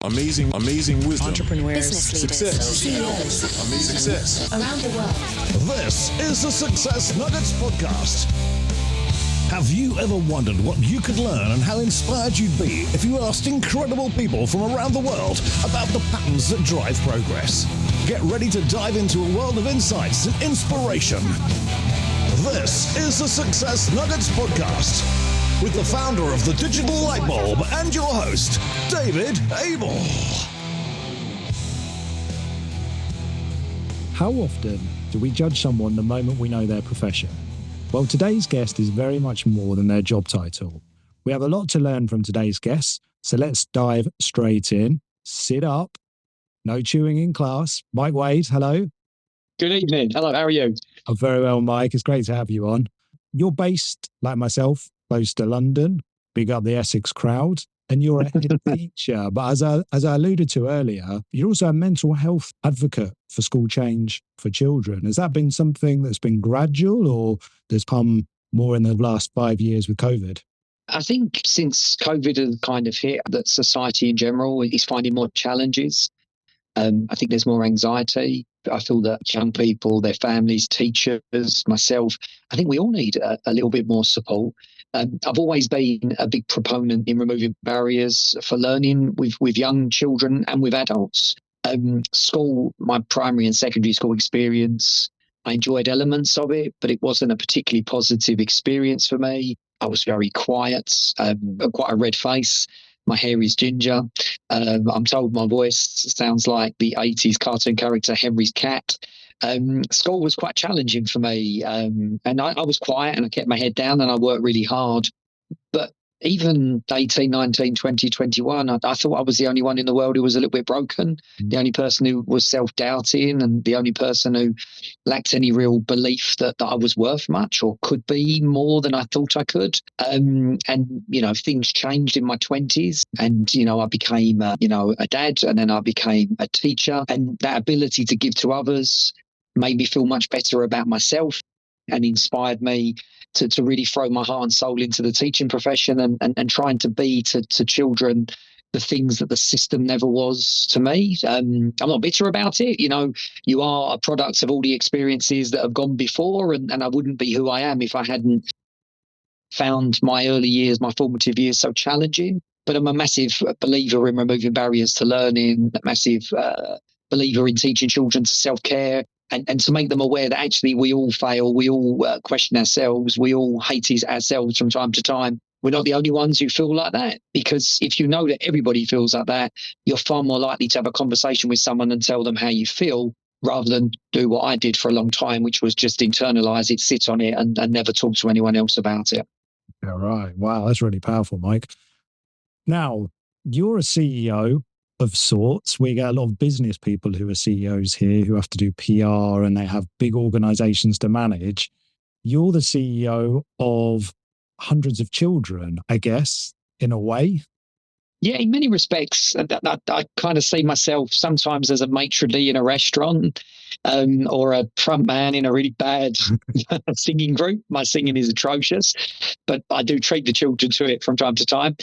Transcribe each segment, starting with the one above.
Amazing wisdom. Entrepreneurs, business leaders, Success. CEOs, Amazing success. around the world. This is the Success Nuggets Podcast. Have you ever wondered what you could learn and how inspired you'd be if you asked incredible people from around the world about the patterns that drive progress? Get ready to dive into a world of insights and inspiration. This is the Success Nuggets Podcast with the founder of the Digital Light Bulb and your host, David Abel. How often do we judge someone the moment we know their profession? Well, today's guest is very much more than their job title. We have a lot to learn from today's guests, so let's dive straight in. Sit up. No chewing in class. Mike Wade, hello. Good evening. Hello, how are you? I'm very well, Mike. It's great to have you on. You're based, like myself, close to London. Big up the Essex crowd. And you're a head teacher. But as I alluded to earlier, you're also a mental health advocate for school change for children. Has that been something that's been gradual or that's come more in the last 5 years with COVID? I think since COVID has kind of hit, that society in general is finding more challenges. I think there's more anxiety. I feel that young people, their families, teachers, myself, I think we all need a little bit more support. I've always been a big proponent in removing barriers for learning with young children and with adults. School, my primary and secondary school experience, I enjoyed elements of it, but it wasn't a particularly positive experience for me. I was very quiet, quite a red face. My hair is ginger. I'm told my voice sounds like the 80s cartoon character Henry's cat. School was quite challenging for me. And I was quiet and I kept my head down and I worked really hard. But even 18, 19, 20, 21, I thought I was the only one in the world who was a little bit broken, the only person who was self-doubting and the only person who lacked any real belief that I was worth much or could be more than I thought I could. And, things changed in my 20s and, I became, a dad and then I became a teacher, and that ability to give to others made me feel much better about myself and inspired me to really throw my heart and soul into the teaching profession and trying to be to children the things that the system never was to me. I'm not bitter about it. You are a product of all the experiences that have gone before, and I wouldn't be who I am if I hadn't found my early years, my formative years so challenging. But I'm a massive believer in removing barriers to learning, a massive believer in teaching children to self-care. And to make them aware that actually we all fail, we all question ourselves, we all hate ourselves from time to time. We're not the only ones who feel like that, because if you know that everybody feels like that, you're far more likely to have a conversation with someone and tell them how you feel, rather than do what I did for a long time, which was just internalize it, sit on it and never talk to anyone else about it. Yeah, right. Wow, that's really powerful, Mike. Now, you're a CEO of sorts. We get a lot of business people who are CEOs here who have to do PR and they have big organizations to manage. You're the CEO of hundreds of children, I guess, in a way. Yeah, in many respects, I kind of see myself sometimes as a maitre d' in a restaurant or a front man in a really bad singing group. My singing is atrocious, but I do treat the children to it from time to time.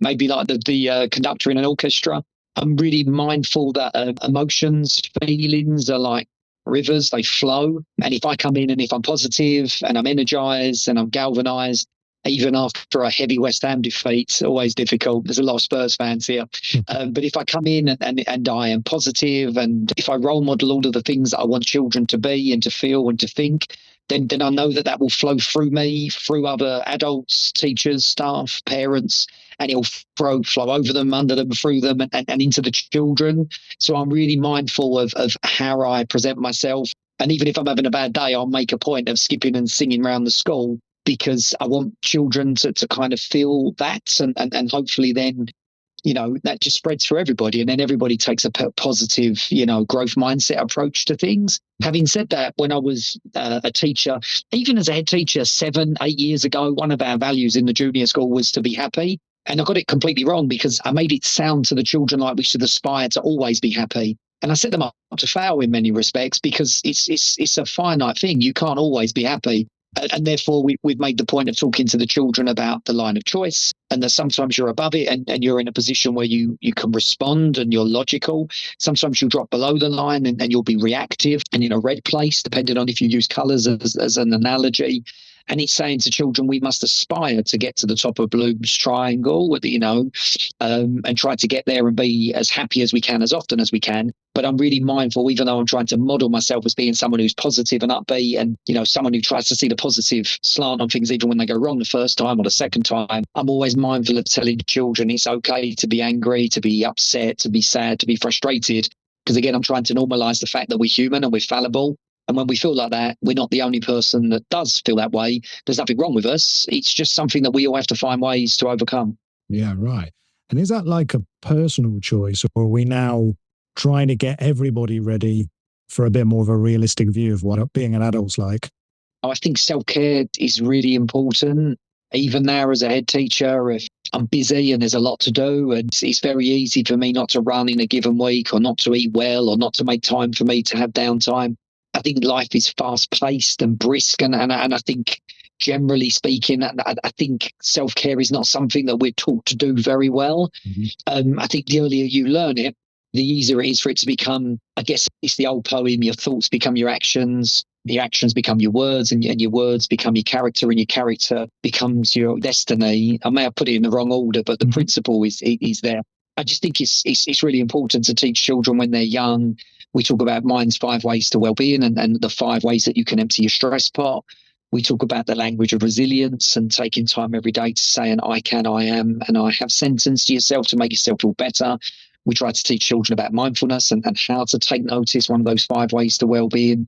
Maybe like the conductor in an orchestra. I'm really mindful that emotions, feelings are like rivers, they flow. And if I come in and if I'm positive and I'm energized and I'm galvanized, even after a heavy West Ham defeat, always difficult. There's a lot of Spurs fans here. But if I come in and I am positive, and if I role model all of the things that I want children to be and to feel and to think, then I know that will flow through me, through other adults, teachers, staff, parents, and it'll flow over them, under them, through them, and into the children. So I'm really mindful of how I present myself. And even if I'm having a bad day, I'll make a point of skipping and singing around the school, because I want children to kind of feel that, and hopefully then, that just spreads through everybody, and then everybody takes a positive, growth mindset approach to things. Having said that, when I was a teacher, even as a head teacher 7, 8 years ago, one of our values in the junior school was to be happy. And I got it completely wrong, because I made it sound to the children like we should aspire to always be happy. And I set them up to fail in many respects, because it's a finite thing. You can't always be happy. And therefore, we've made the point of talking to the children about the line of choice, and that sometimes you're above it and you're in a position where you can respond and you're logical. Sometimes you'll drop below the line and you'll be reactive and in a red place, depending on if you use colours as an analogy. And it's saying to children, we must aspire to get to the top of Bloom's triangle, and try to get there and be as happy as we can, as often as we can. But I'm really mindful, even though I'm trying to model myself as being someone who's positive and upbeat and, someone who tries to see the positive slant on things, even when they go wrong the first time or the second time, I'm always mindful of telling children it's okay to be angry, to be upset, to be sad, to be frustrated. Because again, I'm trying to normalize the fact that we're human and we're fallible. And when we feel like that, we're not the only person that does feel that way. There's nothing wrong with us. It's just something that we all have to find ways to overcome. Yeah, right. And is that like a personal choice, or are we now trying to get everybody ready for a bit more of a realistic view of what being an adult's like? I think self-care is really important. Even now as a head teacher, if I'm busy and there's a lot to do, and it's very easy for me not to run in a given week or not to eat well or not to make time for me to have downtime. I think life is fast-paced and brisk, and I think, generally speaking, I think self-care is not something that we're taught to do very well. Mm-hmm. I think the earlier you learn it, the easier it is for it to become, I guess it's the old poem, your thoughts become your actions become your words, and your words become your character, and your character becomes your destiny. I may have put it in the wrong order, but the principle is there. I just think it's really important to teach children when they're young. We talk about Mind's 5 ways to well-being and the 5 ways that you can empty your stress pot. We talk about the language of resilience and taking time every day to say an I can, I am, and I have sentence to yourself to make yourself feel better. We try to teach children about mindfulness and how to take notice, one of those 5 ways to well-being.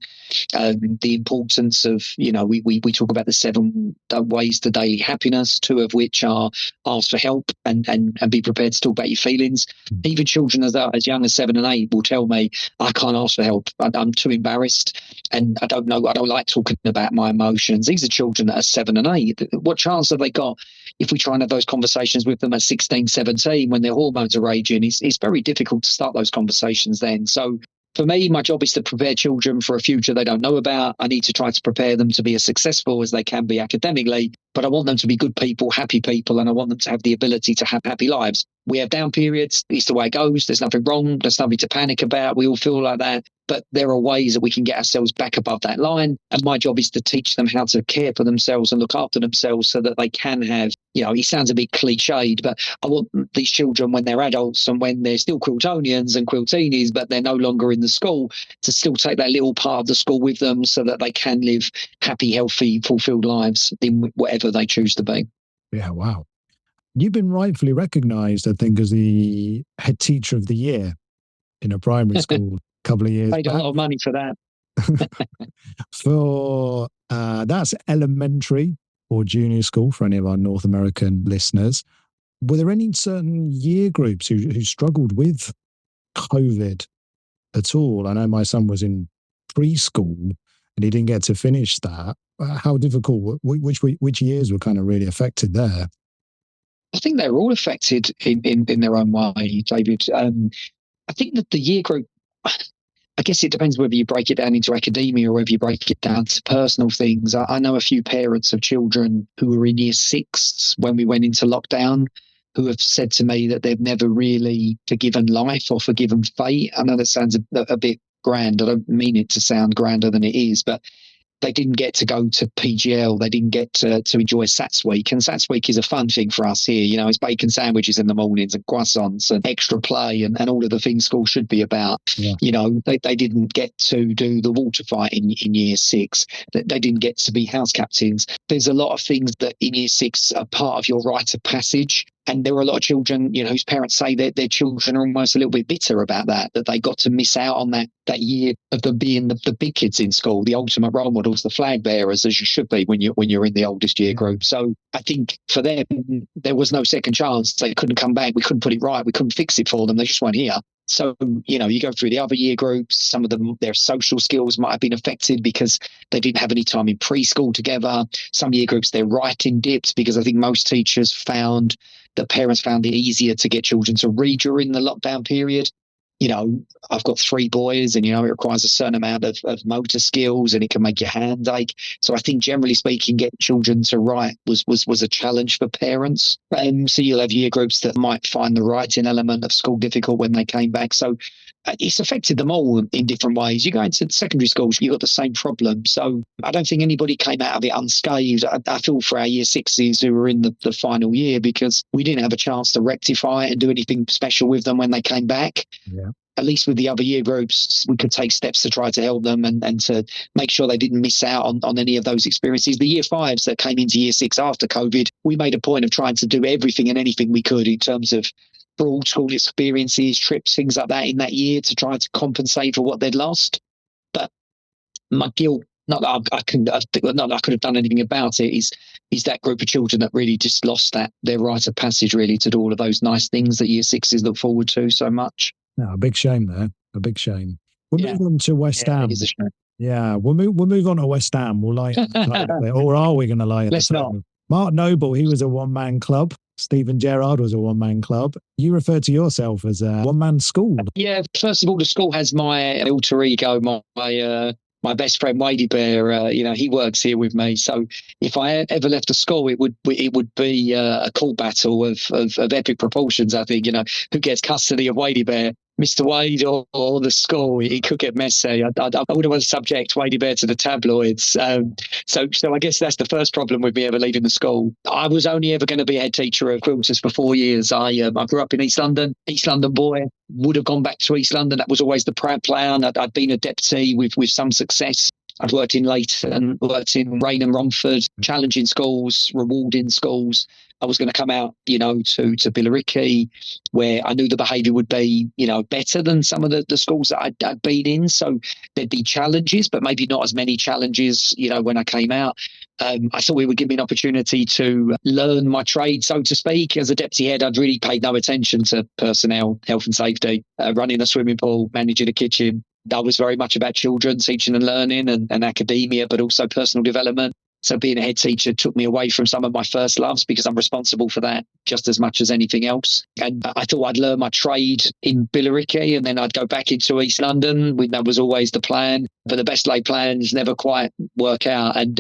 The importance of, we talk about the 7 ways to daily happiness, 2 of which are ask for help and be prepared to talk about your feelings. Even children as young as 7 and 8 will tell me, I can't ask for help. I'm too embarrassed and I don't know. I don't like talking about my emotions. These are children that are 7 and 8. What chance have they got if we try and have those conversations with them at 16, 17 when their hormones are raging? It's very difficult to start those conversations then. So for me, my job is to prepare children for a future they don't know about. I need to try to prepare them to be as successful as they can be academically, but I want them to be good people, happy people, and I want them to have the ability to have happy lives. We have down periods. It's the way it goes. There's nothing wrong. There's nothing to panic about. We all feel like that. But there are ways that we can get ourselves back above that line. And my job is to teach them how to care for themselves and look after themselves so that they can have, it sounds a bit cliched, but I want these children when they're adults and when they're still Quiltonians and Quiltinis, but they're no longer in the school, to still take that little part of the school with them so that they can live happy, healthy, fulfilled lives in whatever they choose to be. Yeah, wow. You've been rightfully recognised, I think, as the head teacher of the year in a primary school a couple of years back. Paid a lot of money for that. That's elementary or junior school for any of our North American listeners. Were there any certain year groups who struggled with COVID at all? I know my son was in preschool and he didn't get to finish that. How difficult, which years were kind of really affected there? I think they're all affected in their own way, David. I think that the year group, I guess it depends whether you break it down into academia or whether you break it down to personal things. I know a few parents of children who were in year 6 when we went into lockdown who have said to me that they've never really forgiven life or forgiven fate. I know that sounds a bit grand. I don't mean it to sound grander than it is, but they didn't get to go to PGL. They didn't get to enjoy Sats Week. And Sats Week is a fun thing for us here. It's bacon sandwiches in the mornings and croissants and extra play and all of the things school should be about. Yeah. They didn't get to do the water fight in year 6. They didn't get to be house captains. There's a lot of things that in year 6 are part of your rite of passage. And there are a lot of children, whose parents say that their children are almost a little bit bitter about that they got to miss out on that year of them being the big kids in school, the ultimate role models, the flag bearers, as you should be when you're in the oldest year group. So I think for them, there was no second chance. They couldn't come back. We couldn't put it right. We couldn't fix it for them. They just weren't here. So, you go through the other year groups, some of them, their social skills might have been affected because they didn't have any time in preschool together. Some year groups, their writing dipped because I think most teachers found that parents found it easier to get children to read during the lockdown period. I've got 3 boys, and, it requires a certain amount of motor skills, and it can make your hand ache. So I think, generally speaking, getting children to write was a challenge for parents. So you'll have year groups that might find the writing element of school difficult when they came back. So it's affected them all in different ways. You go into secondary schools, you've got the same problem. So I don't think anybody came out of it unscathed. I feel for our year 6s who were in the final year, because we didn't have a chance to rectify it and do anything special with them when they came back. Yeah. At least with the other year groups, we could take steps to try to help them and to make sure they didn't miss out on any of those experiences. The year 5s that came into year 6 after COVID, we made a point of trying to do everything and anything we could in terms of broad school experiences, trips, things like that in that year to try to compensate for what they'd lost. But my guilt, not that I could have done anything about it, is that group of children that really just lost their rite of passage, really, to do all of those nice things that year 6s look forward to so much. No, a big shame there. A big shame. We'll Yeah. move on to West Ham. It is a shame. Yeah, we'll move on to West Ham. We'll light at the table. Or are we going to light at Let's the not. table? Mark Noble, he was a one-man club. Stephen Gerrard was a one-man club. You refer to yourself as a one-man school. Yeah, first of all, the school has my alter ego, my best friend Wadey Bear. He works here with me. So if I ever left the school, it would be a court battle of epic proportions. I think, who gets custody of Wadey Bear, Mr. Wade or the school. It could get messy. I wouldn't want to subject Wadey Bear to the tabloids. So I guess that's the first problem with me ever leaving the school. I was only ever going to be a head teacher of quilters for 4 years. I grew up in East London boy, would have gone back to East London. That was always the proud plan. I'd been a deputy with some success. I'd worked in Leighton, worked in Raynham, Romford, challenging schools, rewarding schools. I was going to come out, to Billericay, where I knew the behaviour would be, better than some of the schools that I'd been in. So there'd be challenges, but maybe not as many challenges, when I came out. I thought it would give me an opportunity to learn my trade, so to speak. As a deputy head, I'd really paid no attention to personnel, health and safety, running a swimming pool, managing a kitchen. That was very much about children, teaching and learning and academia, but also personal development. So being a head teacher took me away from some of my first loves, because I'm responsible for that just as much as anything else. And I thought I'd learn my trade in Billericay, and then I'd go back into East London. That was always the plan, but the best laid plans never quite work out. And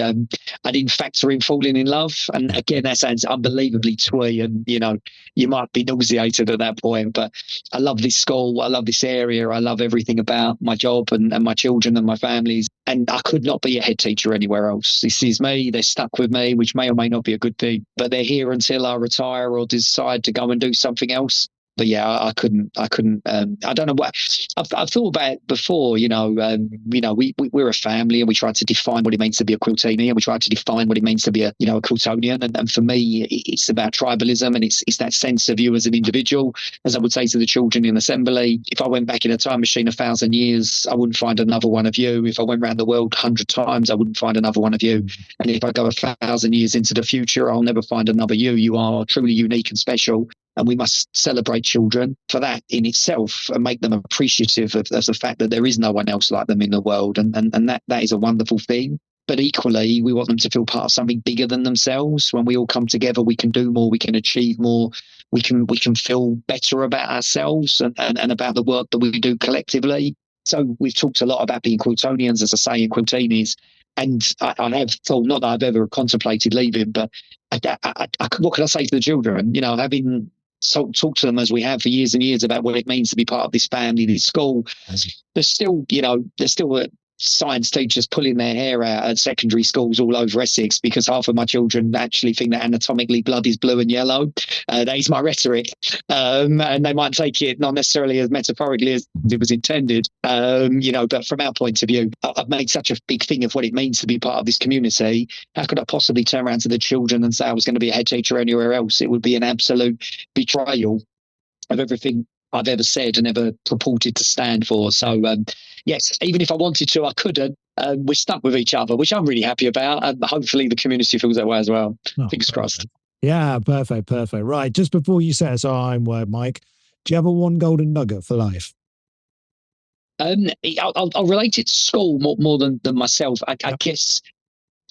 I didn't factor in falling in love. And again, that sounds unbelievably twee, and you might be nauseated at that point, but I love this school. I love this area. I love everything about my job and my children and my families. And I could not be a head teacher anywhere else. This is me. They're stuck with me, which may or may not be a good thing, but they're here until I retire or decide to go and do something else. But yeah, I couldn't. I don't know what I've thought about it before. We're a family, and we try to define what it means to be a Quiltini, and we try to define what it means to be a Quiltonian. And for me, it's about tribalism, and it's that sense of you as an individual. As I would say to the children in assembly, if I went back in a time machine 1,000 years, I wouldn't find another one of you. If I went around the world 100 times, I wouldn't find another one of you. And if I go 1,000 years into the future, I'll never find another you. You are truly unique and special. And we must celebrate children for that in itself and make them appreciative of the fact that there is no one else like them in the world. And that is a wonderful thing. But equally, we want them to feel part of something bigger than themselves. When we all come together, we can do more, we can achieve more, we can feel better about ourselves and about the work that we do collectively. So we've talked a lot about being Quiltonians, as I say, and Quiltinis. And I have thought, not that I've ever contemplated leaving, but what can I say to the children? Having talk to them as we have for years and years about what it means to be part of this family, this school. There's still science teachers pulling their hair out at secondary schools all over Essex, because half of my children actually think that anatomically blood is blue and yellow. That is my rhetoric. And they might take it not necessarily as metaphorically as it was intended, but from our point of view, I've made such a big thing of what it means to be part of this community. How could I possibly turn around to the children and say I was going to be a head teacher anywhere else? It would be an absolute betrayal of everything I've ever said and ever purported to stand for. So, yes, even if I wanted to, I couldn't. We're stuck with each other, which I'm really happy about. And hopefully the community feels that way as well. Fingers crossed. Yeah, perfect. Right. Just before you set us our own word, Mike, do you have a one golden nugget for life? I'll relate it to school more than myself. I guess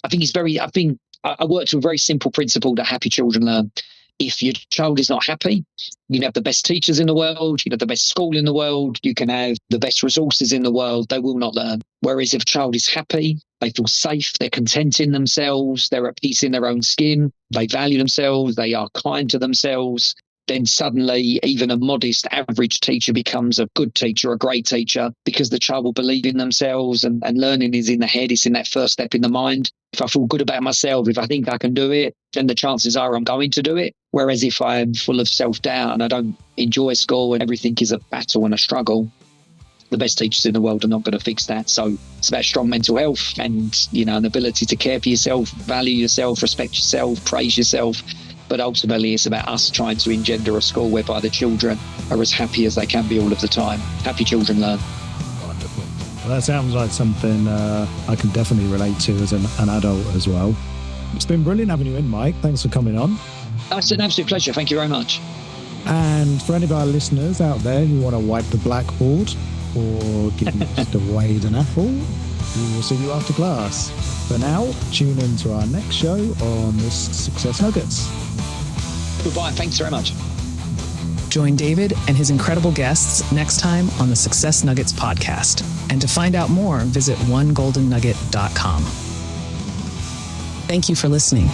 I think I worked with a very simple principle that happy children learn. if your child is not happy, you can have the best teachers in the world, you can have the best school in the world, you can have the best resources in the world, they will not learn. Whereas if a child is happy, they feel safe, they're content in themselves, they're at peace in their own skin, they value themselves, they are kind to themselves, then suddenly even a modest average teacher becomes a good teacher, a great teacher, because the child will believe in themselves, and learning is in the head, it's in that first step in the mind. If I feel good about myself, if I think I can do it, then the chances are I'm going to do it. Whereas if I'm full of self-doubt and I don't enjoy school and everything is a battle and a struggle, the best teachers in the world are not going to fix that. So it's about strong mental health and, an ability to care for yourself, value yourself, respect yourself, praise yourself. But ultimately, it's about us trying to engender a school whereby the children are as happy as they can be all of the time. Happy children learn. Wonderful. Well, that sounds like something I can definitely relate to as an adult as well. It's been brilliant having you in, Mike. Thanks for coming on. It's an absolute pleasure. Thank you very much. And for any of our listeners out there who want to wipe the blackboard or give you just a wade an apple, we will see you after class. For now, tune in to our next show on the Success Nuggets. Goodbye. Thanks very much. Join David and his incredible guests next time on the Success Nuggets podcast. And to find out more, visit onegoldennugget.com. Thank you for listening.